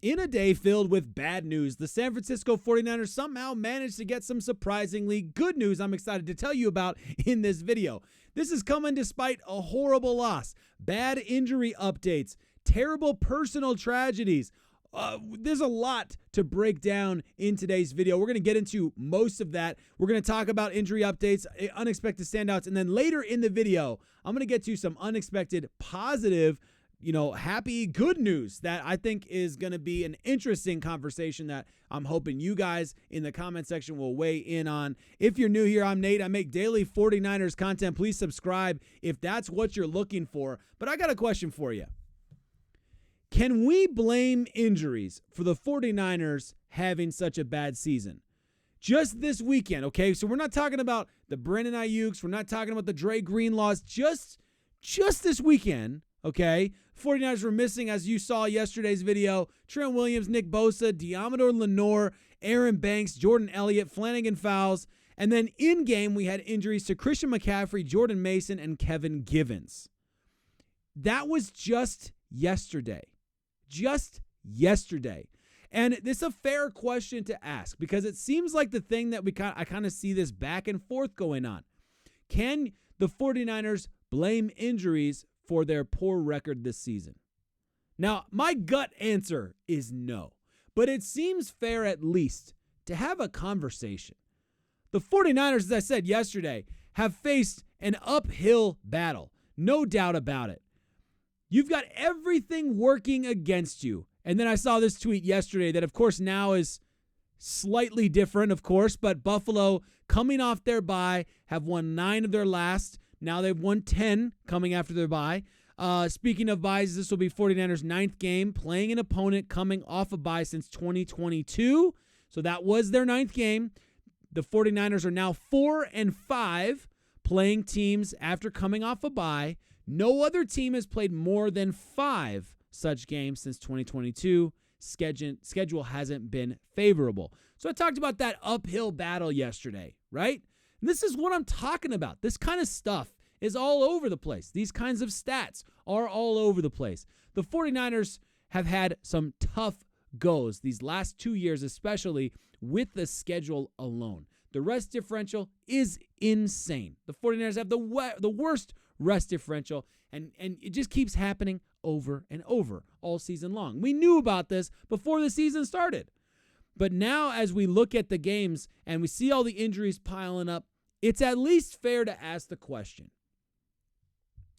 In a day filled with bad news, the San Francisco 49ers somehow managed to get some surprisingly good news I'm excited to tell you about in this video. This is coming despite a horrible loss, bad injury updates, terrible personal tragedies. There's a lot to break down in today's video. We're going to get into most of that. We're going to talk about injury updates, unexpected standouts, and then later in the video, I'm going to get to some unexpected positive happy, good news that I think is going to be an interesting conversation that I'm hoping you guys in the comment section will weigh in on. If you're new here, I'm Nate. I make daily 49ers content. Please subscribe if that's what you're looking for. But I got a question for you. Can we blame injuries for the 49ers having such a bad season? Just this weekend, okay? So we're not talking about the Brandon Aiyuks. We're not talking about the Dre Greenlaws. Just this weekend, okay, 49ers were missing, as you saw yesterday's video, Trent Williams, Nick Bosa, Deommodore Lenoir, Aaron Banks, Jordan Elliott, Flanagan Fowles, and then in-game we had injuries to Christian McCaffrey, Jordan Mason, and Kevin Givens. That was just yesterday. Just yesterday. And this is a fair question to ask because it seems like the thing that I kind of see this back and forth going on. Can the 49ers blame injuries for their poor record this season? Now, my gut answer is no, but it seems fair at least to have a conversation. The 49ers, as I said yesterday, have faced an uphill battle, no doubt about it. You've got everything working against you. And then I saw this tweet yesterday that, of course, now is slightly different, of course, but Buffalo, coming off their bye, have won 9 of their last. Now they've won 10 coming after their bye. Speaking of byes, this will be 49ers' 9th game, playing an opponent coming off a bye since 2022. So that was their 9th game. The 49ers are now 4-5 playing teams after coming off a bye. No other team has played more than 5 such games since 2022. Schedule hasn't been favorable. So I talked about that uphill battle yesterday, right? And this is what I'm talking about. This kind of stuff is all over the place. These kinds of stats are all over the place. The 49ers have had some tough goes these last 2 years, especially with the schedule alone. The rest differential is insane. The 49ers have the worst rest differential, and it just keeps happening over and over all season long. We knew about this before the season started. But now as we look at the games and we see all the injuries piling up, it's at least fair to ask the question.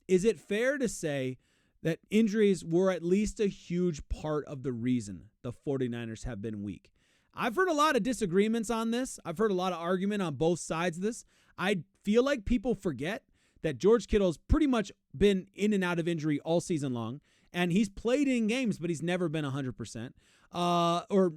Is it fair to say that injuries were at least a huge part of the reason the 49ers have been weak? I've heard a lot of disagreements on this. I've heard a lot of argument on both sides of this. I feel like people forget that George Kittle's pretty much been in and out of injury all season long, and he's played in games, but he's never been 100%. Or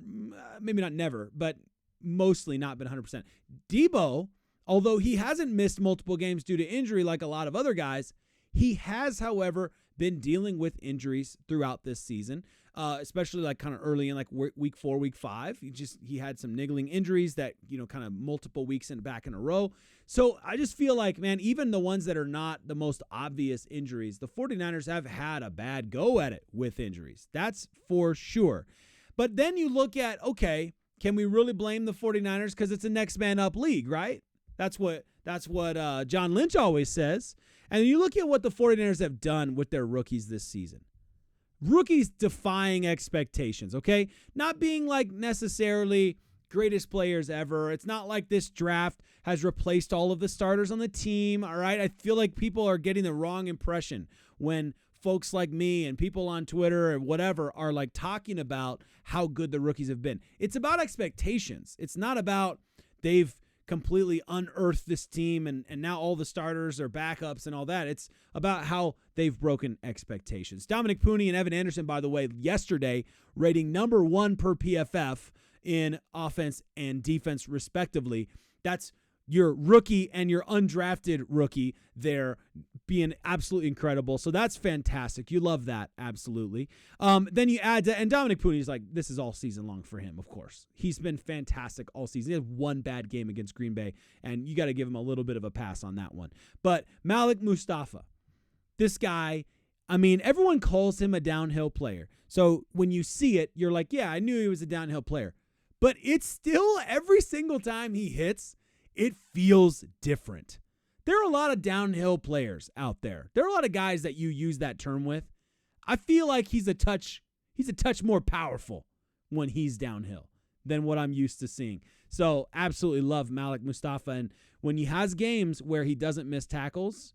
maybe not never, but mostly not been 100%. Deebo, although he hasn't missed multiple games due to injury like a lot of other guys, he has, however, been dealing with injuries throughout this season, especially like kind of early in like week 4, week 5. He had some niggling injuries that, kind of multiple weeks back in a row. So I just feel like, man, even the ones that are not the most obvious injuries, the 49ers have had a bad go at it with injuries. That's for sure. But then you look at, okay, can we really blame the 49ers because it's a next man up league, right? That's what John Lynch always says. And you look at what the 49ers have done with their rookies this season. Rookies defying expectations, okay? Not being like necessarily greatest players ever. It's not like this draft has replaced all of the starters on the team, all right? I feel like people are getting the wrong impression when folks like me and people on Twitter or whatever are like talking about how good the rookies have been. It's about expectations. It's not about they've completely unearthed this team and now all the starters are backups and all that. It's about how they've broken expectations. Dominic Purdy and Evan Anderson, by the way, yesterday rating number 1 per PFF in offense and defense respectively. That's your rookie and your undrafted rookie there being absolutely incredible. So that's fantastic. You love that. Absolutely. Then you add to, and Dominic Purdy is like, this is all season long for him, of course. He's been fantastic all season. He had one bad game against Green Bay, and you got to give him a little bit of a pass on that one. But Malik Mustafa, this guy, I mean, everyone calls him a downhill player. So when you see it, you're like, yeah, I knew he was a downhill player. But it's still, every single time he hits, it feels different. There are a lot of downhill players out there. There are a lot of guys that you use that term with. I feel like he's a touch more powerful when he's downhill than what I'm used to seeing. So absolutely love Malik Mustafa. And when he has games where he doesn't miss tackles,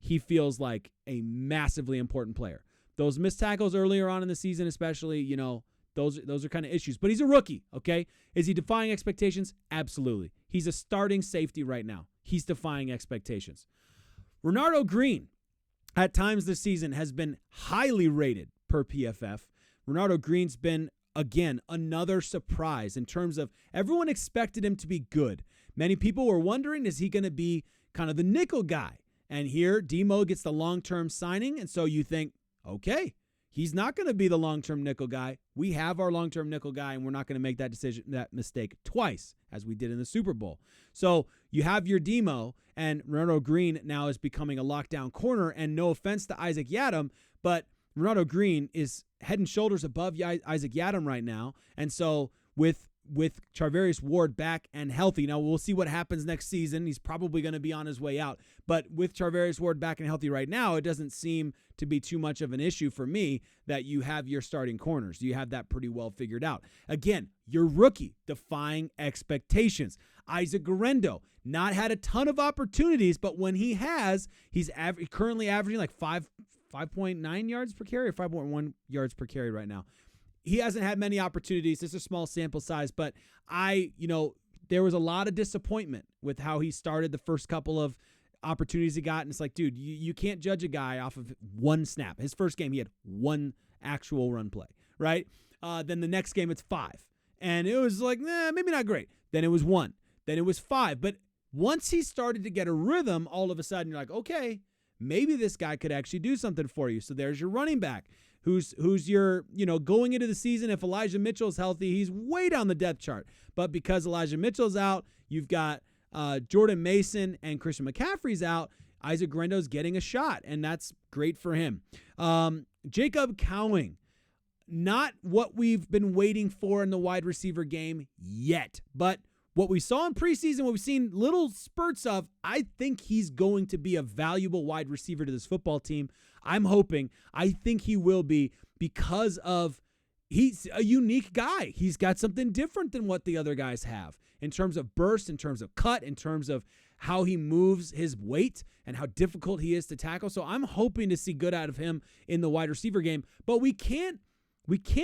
he feels like a massively important player. Those missed tackles earlier on in the season, especially, those are kind of issues. But he's a rookie, okay? Is he defying expectations? Absolutely. He's a starting safety right now. He's defying expectations. Renardo Green, at times this season, has been highly rated per PFF. Renardo Green's been, again, another surprise in terms of everyone expected him to be good. Many people were wondering, is he going to be kind of the nickel guy? And here, Demo gets the long-term signing, and so you think, okay, he's not going to be the long-term nickel guy. We have our long-term nickel guy, and we're not going to make that mistake twice, as we did in the Super Bowl. So you have your Demo, and Renardo Green now is becoming a lockdown corner, and no offense to Isaac Yiadom, but Renardo Green is head and shoulders above Isaac Yiadom right now, and so with Charvarius Ward back and healthy. Now, we'll see what happens next season. He's probably going to be on his way out. But with Charvarius Ward back and healthy right now, it doesn't seem to be too much of an issue for me that you have your starting corners. You have that pretty well figured out. Again, your rookie defying expectations. Isaac Guerrero, not had a ton of opportunities, but when he has, he's currently averaging like 5.9 yards per carry or 5.1 yards per carry right now. He hasn't had many opportunities. It's a small sample size, but there was a lot of disappointment with how he started the first couple of opportunities he got. And it's like, dude, you can't judge a guy off of one snap. His first game, he had one actual run play, right? Then the next game, it's 5. And it was like, maybe not great. Then it was 1. Then it was 5. But once he started to get a rhythm, all of a sudden you're like, okay, maybe this guy could actually do something for you. So there's your running back. Who's your, going into the season, if Elijah Mitchell's healthy, he's way down the depth chart. But because Elijah Mitchell's out, you've got Jordan Mason and Christian McCaffrey's out, Isaac Guerrero's getting a shot, and that's great for him. Jacob Cowing, not what we've been waiting for in the wide receiver game yet, but what we saw in preseason, what we've seen little spurts of, I think he's going to be a valuable wide receiver to this football team. I think he will be because of he's a unique guy. He's got something different than what the other guys have in terms of burst, in terms of cut, in terms of how he moves his weight and how difficult he is to tackle. So I'm hoping to see good out of him in the wide receiver game, but we can't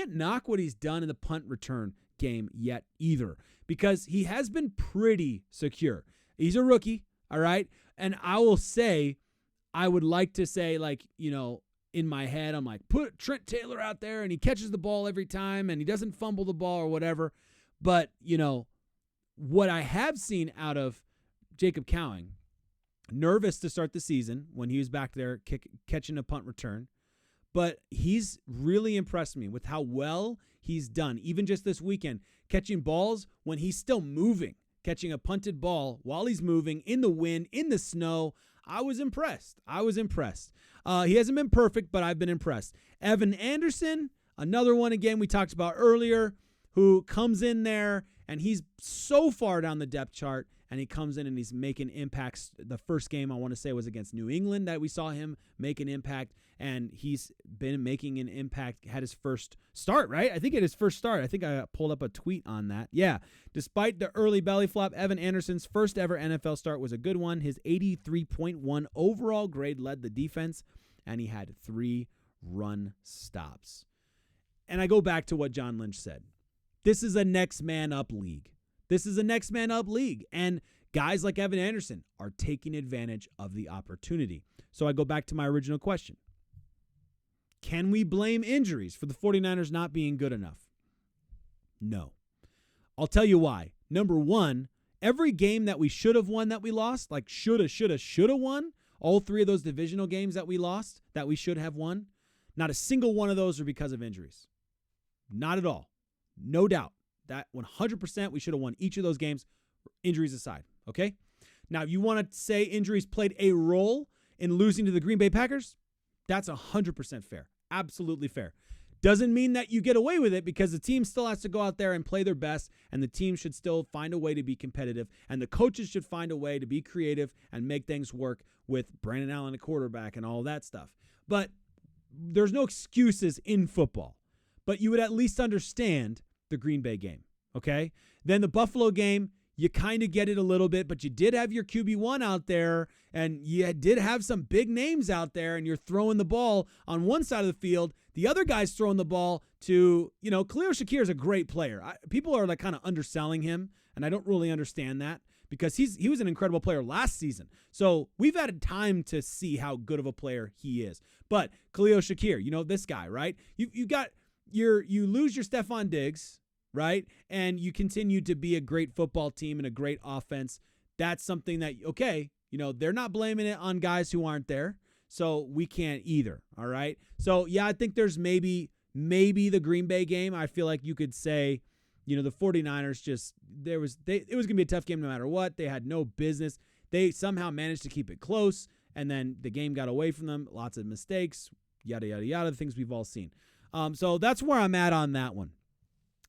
knock what he's done in the punt return game yet either, because he has been pretty secure. He's a rookie, all right? And I will say, I would like to say, in my head, I'm like, put Trent Taylor out there and he catches the ball every time and he doesn't fumble the ball or whatever. But, what I have seen out of Jacob Cowing, nervous to start the season when he was back there catching a punt return, but he's really impressed me with how well he's done, even just this weekend, catching balls when he's still moving, catching a punted ball while he's moving in the wind, in the snow. I was impressed. He hasn't been perfect, but I've been impressed. Evan Anderson, another one, again, we talked about earlier, who comes in there, and he's so far down the depth chart, and he comes in and he's making impacts. The first game, I want to say, was against New England that we saw him make an impact, and he's been making an impact, had his first start, right? I think it is first start. I think I pulled up a tweet on that. Yeah. Despite the early belly flop, Evan Anderson's first ever NFL start was a good one. His 83.1 overall grade led the defense, and he had 3 run stops. And I go back to what John Lynch said. This is a next man up league. And guys like Evan Anderson are taking advantage of the opportunity. So I go back to my original question. Can we blame injuries for the 49ers not being good enough? No. I'll tell you why. Number one, every game that we should have won that we lost, like shoulda won, all 3 of those divisional games that we lost that we should have won, not a single one of those are because of injuries. Not at all. No doubt. That 100% we should have won each of those games, injuries aside, okay? Now, if you want to say injuries played a role in losing to the Green Bay Packers, That's 100% fair. Absolutely fair. Doesn't mean that you get away with it, because the team still has to go out there and play their best, and the team should still find a way to be competitive, and the coaches should find a way to be creative and make things work with Brandon Allen, a quarterback, and all that stuff. But there's no excuses in football. But you would at least understand the Green Bay game, okay? Then the Buffalo game, you kind of get it a little bit, but you did have your QB1 out there, and you did have some big names out there, and you're throwing the ball on one side of the field. The other guy's throwing the ball to, Khalil Shakir is a great player. People are like kind of underselling him, and I don't really understand that, because he was an incredible player last season. So we've had time to see how good of a player he is. But Khalil Shakir, this guy, right? You lose your Stephon Diggs, right? And you continue to be a great football team and a great offense. That's something that, okay, they're not blaming it on guys who aren't there, so we can't either, all right? So, yeah, I think there's maybe the Green Bay game. I feel like you could say, the 49ers it was going to be a tough game no matter what. They had no business. They somehow managed to keep it close, and then the game got away from them. Lots of mistakes, yada, yada, yada, the things we've all seen. So that's where I'm at on that one.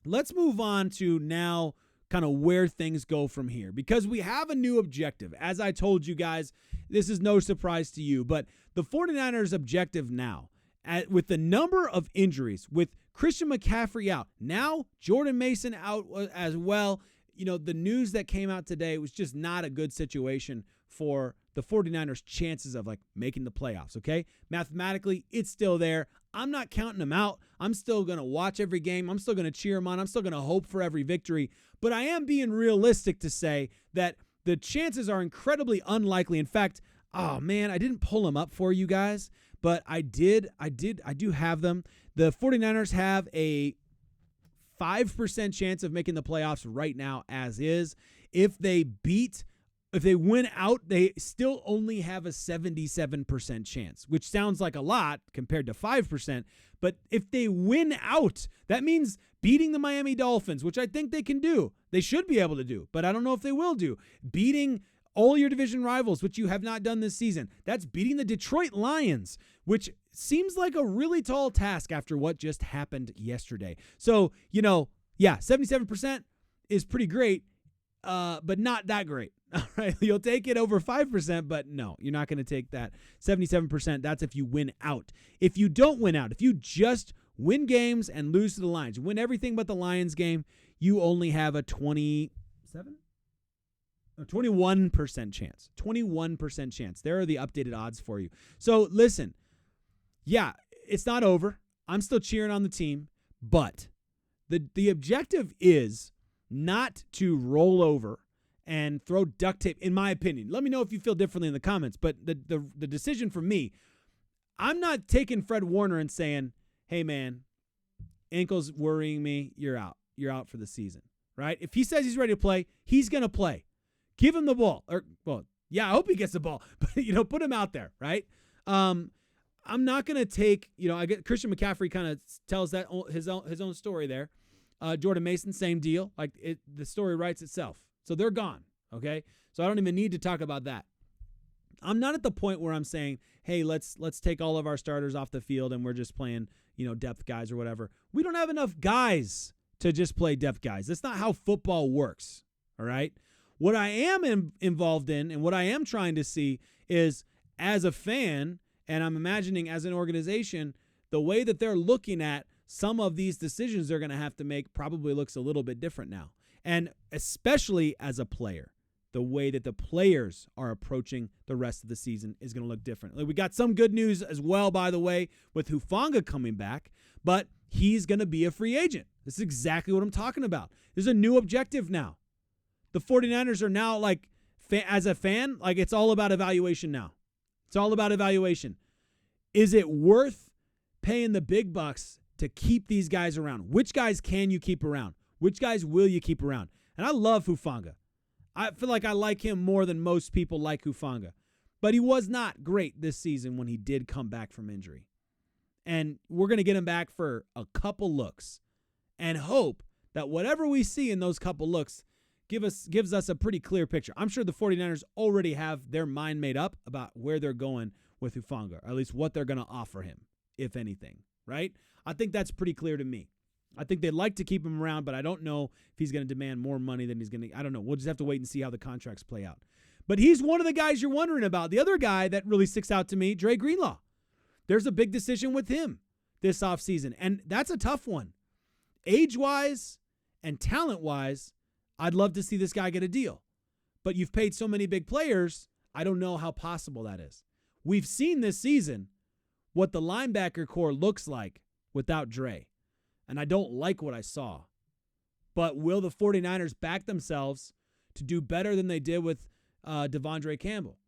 Let's move on to now kind of where things go from here, because we have a new objective. As I told you guys, this is no surprise to you, but the 49ers' objective now, with the number of injuries, with Christian McCaffrey out, now Jordan Mason out as well, the news that came out today was just not a good situation for the 49ers' chances of making the playoffs, okay? Mathematically, it's still there. I'm not counting them out. I'm still going to watch every game. I'm still going to cheer them on. I'm still going to hope for every victory. But I am being realistic to say that the chances are incredibly unlikely. In fact, oh man, I didn't pull them up for you guys, but I do have them. The 49ers have a 5% chance of making the playoffs right now as is. If they win out, they still only have a 77% chance, which sounds like a lot compared to 5%. But if they win out, that means beating the Miami Dolphins, which I think they can do. They should be able to do, but I don't know if they will do. Beating all your division rivals, which you have not done this season. That's beating the Detroit Lions, which seems like a really tall task after what just happened yesterday. So, 77% is pretty great, but not that great. All right, you'll take it over 5%, but no, you're not going to take that 77%. That's if you win out. If you don't win out, if you just win games and lose to the Lions, win everything but the Lions game, you only have a 21% chance. 21% chance. There are the updated odds for you. So listen, yeah, it's not over. I'm still cheering on the team, but the objective is not to roll over and throw duct tape, in my opinion. Let me know if you feel differently in the comments, but the decision for me, I'm not taking Fred Warner and saying, hey, man, ankle's worrying me, you're out. You're out for the season, right? If he says he's ready to play, he's going to play. Give him the ball. I hope he gets the ball, but, put him out there, right? I'm not going to take, I get Christian McCaffrey kind of tells that his own story there. Jordan Mason, same deal. The story writes itself. So they're gone, okay? So I don't even need to talk about that. I'm not at the point where I'm saying, hey, let's take all of our starters off the field and we're just playing, depth guys or whatever. We don't have enough guys to just play depth guys. That's not how football works, all right? What I am involved in and what I am trying to see is, as a fan, and I'm imagining as an organization, the way that they're looking at some of these decisions they're going to have to make probably looks a little bit different now. And especially as a player, the way that the players are approaching the rest of the season is going to look different. We got some good news as well, by the way, with Hufanga coming back, but he's going to be a free agent. This is exactly what I'm talking about. There's a new objective now. The 49ers are now, as a fan, it's all about evaluation now. It's all about evaluation. Is it worth paying the big bucks to keep these guys around? Which guys can you keep around? Which guys will you keep around? And I love Hufanga. I feel like I like him more than most people like Hufanga. But he was not great this season when he did come back from injury. And we're going to get him back for a couple looks and hope that whatever we see in those couple looks gives us a pretty clear picture. I'm sure the 49ers already have their mind made up about where they're going with Hufanga, or at least what they're going to offer him, if anything, right? I think that's pretty clear to me. I think they'd like to keep him around, but I don't know if he's going to demand more money than he's going to. I don't know. We'll just have to wait and see how the contracts play out. But he's one of the guys you're wondering about. The other guy that really sticks out to me, Dre Greenlaw. There's a big decision with him this offseason, and that's a tough one. Age-wise and talent-wise, I'd love to see this guy get a deal. But you've paid so many big players, I don't know how possible that is. We've seen this season what the linebacker core looks like without Dre, and I don't like what I saw. But will the 49ers back themselves to do better than they did with Devondre Campbell?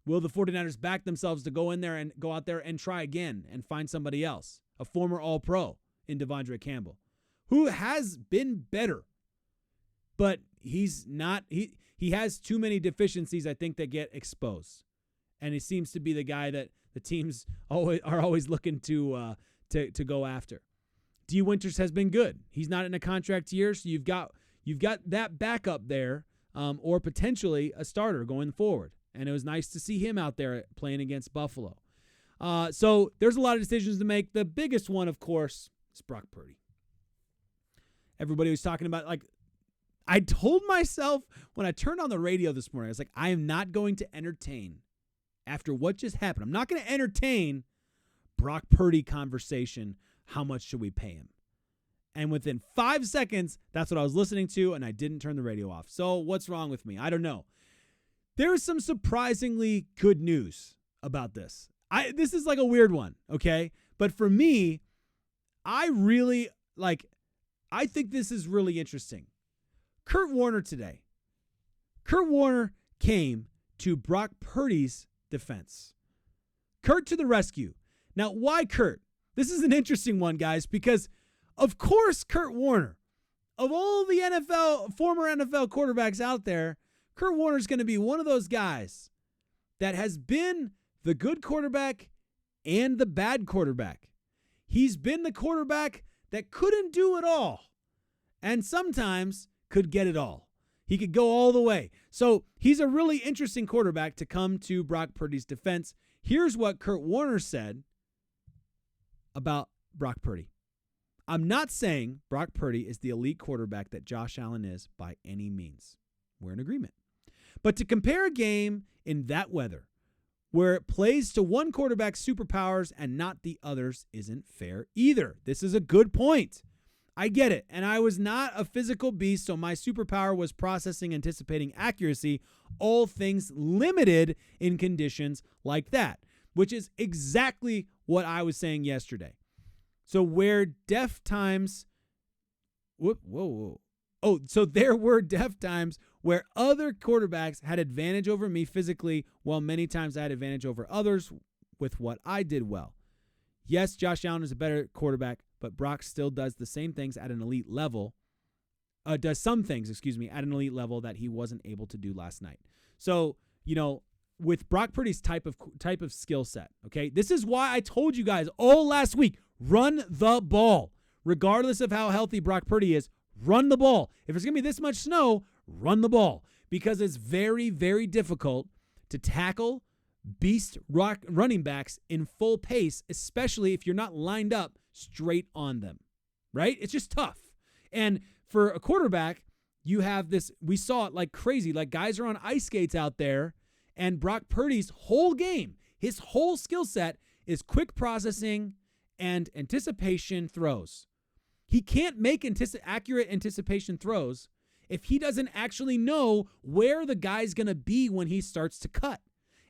Will the 49ers back themselves to go in there and go out there and try again and find somebody else, a former All-Pro in Devondre Campbell, who has been better, but he's not. He has too many deficiencies, I think, that get exposed, and he seems to be the guy that the teams are always looking to go after. D. Winters has been good. He's not in a contract year, so you've got that backup there, or potentially a starter going forward. And it was nice to see him out there playing against Buffalo. So there's a lot of decisions to make. The biggest one, of course, is Brock Purdy. Everybody was talking about, like, I told myself when I turned on the radio this morning, I was like, I am not going to entertain, after what just happened, I'm not going to entertain Brock Purdy conversation. How much should we pay him? And within 5 seconds, that's what I was listening to, and I didn't turn the radio off. So what's wrong with me? I don't know. There is some surprisingly good news about this. This is like a weird one, okay? But for me, I think this is really interesting. Kurt Warner today. Kurt Warner came to Brock Purdy's defense. Kurt to the rescue. Now, why Kurt? This is an interesting one, guys, because, of course, Kurt Warner, of all the former NFL quarterbacks out there, Kurt Warner's going to be one of those guys that has been the good quarterback and the bad quarterback. He's been the quarterback that couldn't do it all and sometimes could get it all. He could go all the way. So he's a really interesting quarterback to come to Brock Purdy's defense. Here's what Kurt Warner said about Brock Purdy. I'm not saying Brock Purdy is the elite quarterback that Josh Allen is by any means. We're in agreement. But to compare a game in that weather, where it plays to one quarterback's superpowers and not the others, isn't fair either. This is a good point. I get it. And I was not a physical beast, so my superpower was processing, anticipating accuracy, all things limited in conditions like that, which is exactly what I was saying yesterday. So where def times, so there were def times where other quarterbacks had advantage over me physically, while many times I had advantage over others with what I did well. Yes, Josh Allen is a better quarterback, but Brock still does the same things at an elite level. Does some things, at an elite level that he wasn't able to do last night. So, with Brock Purdy's type of skill set, okay, this is why I told you guys all last week, run the ball. Regardless of how healthy Brock Purdy is, run the ball. If there's going to be this much snow, run the ball, because it's very, very difficult to tackle beast running backs in full pace, especially if you're not lined up straight on them, right? It's just tough. And for a quarterback, you have this, we saw it like crazy, like guys are on ice skates out there, and Brock Purdy's whole game, his whole skill set is quick processing and anticipation throws. He can't make accurate anticipation throws if he doesn't actually know where the guy's going to be when he starts to cut.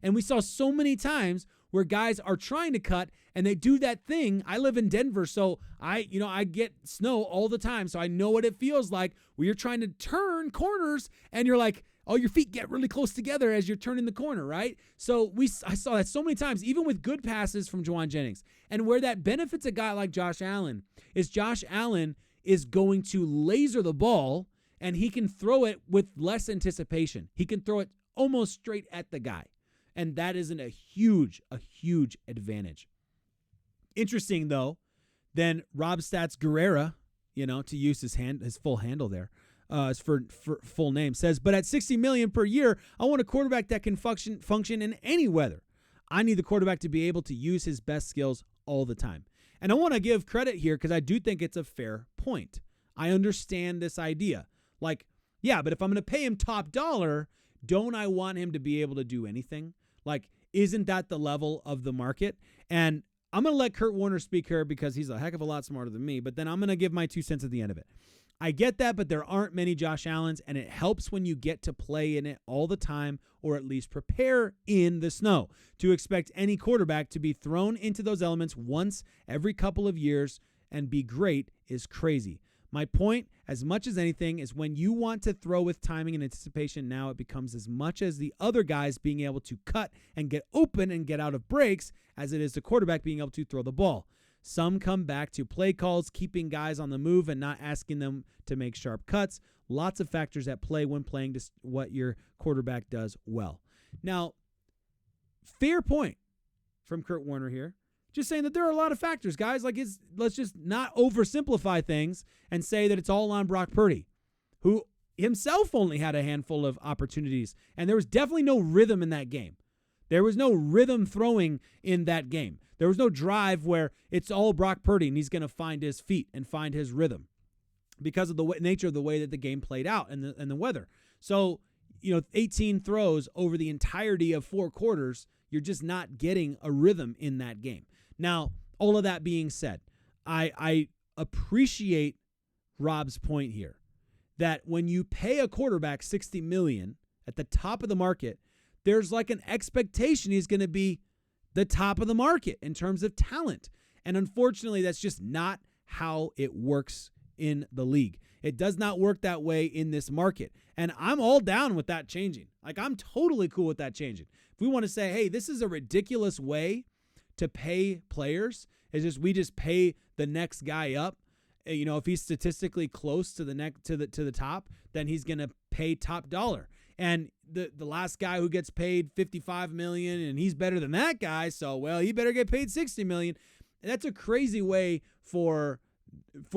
And we saw so many times where guys are trying to cut and they do that thing. I live in Denver, so I get snow all the time, so I know what it feels like where you're trying to turn corners and you're like, oh, your feet get really close together as you're turning the corner, right? So I saw that so many times, even with good passes from Juwan Jennings. And where that benefits a guy like Josh Allen is going to laser the ball, and he can throw it with less anticipation. He can throw it almost straight at the guy. And that isn't a huge advantage. Interesting, though, then Rob Stats Guerrera, to use his full handle there, his for full name, says, but at $60 million per year, I want a quarterback that can function in any weather. I need the quarterback to be able to use his best skills all the time. And I want to give credit here because I do think it's a fair point. I understand this idea. Like, yeah, but if I'm going to pay him top dollar, don't I want him to be able to do anything? Like, isn't that the level of the market? And I'm going to let Kurt Warner speak here because he's a heck of a lot smarter than me, but then I'm going to give my 2 cents at the end of it. I get that, but there aren't many Josh Allens, and it helps when you get to play in it all the time, or at least prepare in the snow. To expect any quarterback to be thrown into those elements once every couple of years and be great is crazy. My point, as much as anything, is when you want to throw with timing and anticipation, now it becomes as much as the other guys being able to cut and get open and get out of breaks as it is the quarterback being able to throw the ball. Some come back to play calls, keeping guys on the move and not asking them to make sharp cuts. Lots of factors at play when playing to what your quarterback does well. Now, fair point from Kurt Warner here. Just saying that there are a lot of factors, guys. Like, let's just not oversimplify things and say that it's all on Brock Purdy, who himself only had a handful of opportunities, and there was definitely no rhythm in that game. There was no rhythm throwing in that game. There was no drive where it's all Brock Purdy and he's going to find his feet and find his rhythm because of the nature of the way that the game played out and the weather. So, 18 throws over the entirety of 4 quarters, you're just not getting a rhythm in that game. Now, all of that being said, I appreciate Rob's point here that when you pay a quarterback $60 million at the top of the market, there's like an expectation he's going to be the top of the market in terms of talent. And unfortunately, that's just not how it works in the league. It does not work that way in this market. And I'm all down with that changing. Like, I'm totally cool with that changing. If we want to say, hey, this is a ridiculous way to pay players, it's just we just pay the next guy up. If he's statistically close to the top, then he's going to pay top dollar. And the last guy who gets paid $55 million and he's better than that guy, so he better get paid $60 million. And that's a crazy way for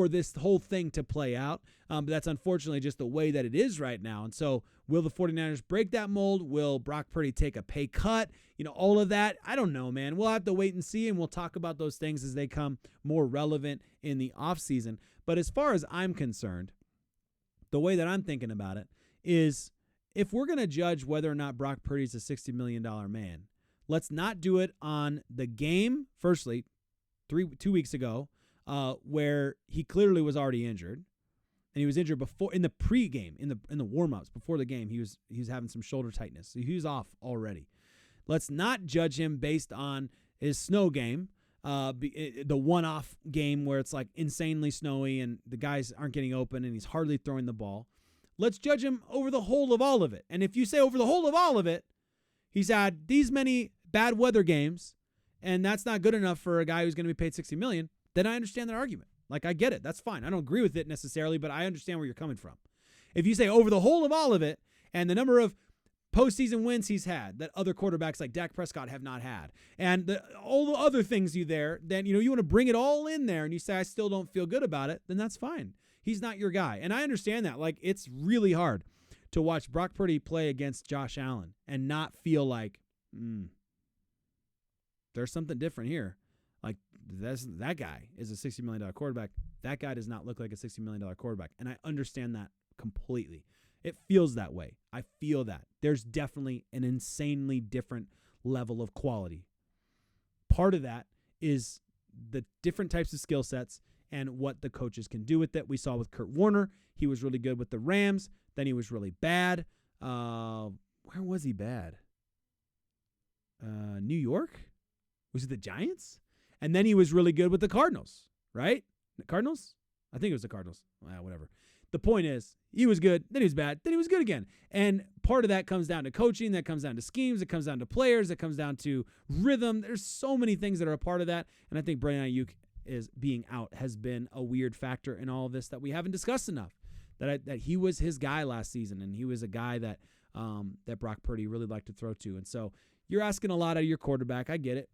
this whole thing to play out. But that's unfortunately just the way that it is right now. And so will the 49ers break that mold? Will Brock Purdy take a pay cut? All of that. I don't know, man. We'll have to wait and see, and we'll talk about those things as they come more relevant in the offseason. But as far as I'm concerned, the way that I'm thinking about it is if we're going to judge whether or not Brock Purdy is a $60 million man, let's not do it on the game, firstly, 2 weeks ago, where he clearly was already injured. And he was injured before in the pregame, in the warm-ups before the game. He was having some shoulder tightness. So he was off already. Let's not judge him based on his snow game, the one-off game where it's like insanely snowy and the guys aren't getting open and he's hardly throwing the ball. Let's judge him over the whole of all of it. And if you say over the whole of all of it, he's had these many bad weather games, and that's not good enough for a guy who's going to be paid $60 million, then I understand that argument. Like, I get it. That's fine. I don't agree with it necessarily, but I understand where you're coming from. If you say over the whole of all of it and the number of postseason wins he's had that other quarterbacks like Dak Prescott have not had, and all the other things then you want to bring it all in there and you say I still don't feel good about it, then that's fine. He's not your guy. And I understand that. Like, it's really hard to watch Brock Purdy play against Josh Allen and not feel like, there's something different here. Like, that guy is a $60 million quarterback. That guy does not look like a $60 million quarterback. And I understand that completely. It feels that way. I feel that. There's definitely an insanely different level of quality. Part of that is the different types of skill sets and what the coaches can do with it. We saw with Kurt Warner, he was really good with the Rams. Then he was really bad. Where was he bad? New York? Was it the Giants? And then he was really good with the Cardinals, right? The Cardinals? I think it was the Cardinals. Whatever. The point is, he was good, then he was bad, then he was good again. And part of that comes down to coaching, that comes down to schemes, it comes down to players, it comes down to rhythm. There's so many things that are a part of that. And I think Brandon Aiyuk is being out has been a weird factor in all of this that we haven't discussed enough. That he was his guy last season, and he was a guy that that Brock Purdy really liked to throw to. And so, you're asking a lot out of your quarterback. I get it.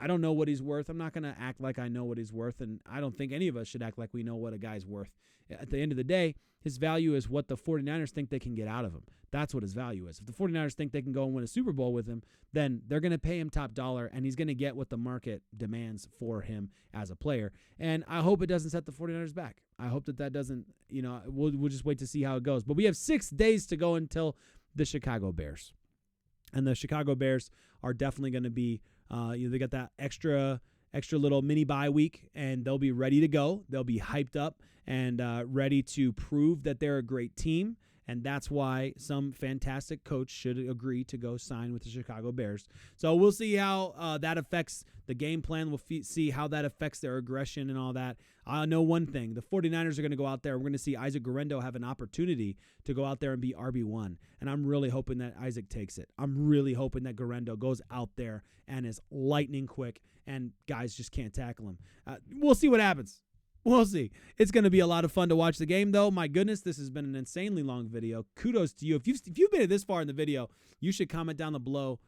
I don't know what he's worth. I'm not going to act like I know what he's worth, and I don't think any of us should act like we know what a guy's worth. At the end of the day, his value is what the 49ers think they can get out of him. That's what his value is. If the 49ers think they can go and win a Super Bowl with him, then they're going to pay him top dollar, and he's going to get what the market demands for him as a player. And I hope it doesn't set the 49ers back. I hope that doesn't, we'll just wait to see how it goes. But we have 6 days to go until the Chicago Bears. And the Chicago Bears are definitely going to be, they got that extra little mini bye week, and they'll be ready to go. They'll be hyped up and ready to prove that they're a great team. And that's why some fantastic coach should agree to go sign with the Chicago Bears. So we'll see how that affects the game plan. We'll see how that affects their aggression and all that. I know one thing. The 49ers are going to go out there. We're going to see Isaac Guerendo have an opportunity to go out there and be RB1. And I'm really hoping that Isaac takes it. I'm really hoping that Guerendo goes out there and is lightning quick, and guys just can't tackle him. We'll see what happens. We'll see. It's going to be a lot of fun to watch the game, though. My goodness, this has been an insanely long video. Kudos to you. If you've made it this far in the video, you should comment down below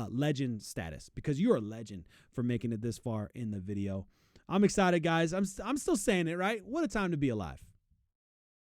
legend status, because you're a legend for making it this far in the video. I'm excited, guys. I'm still saying it, right? What a time to be alive.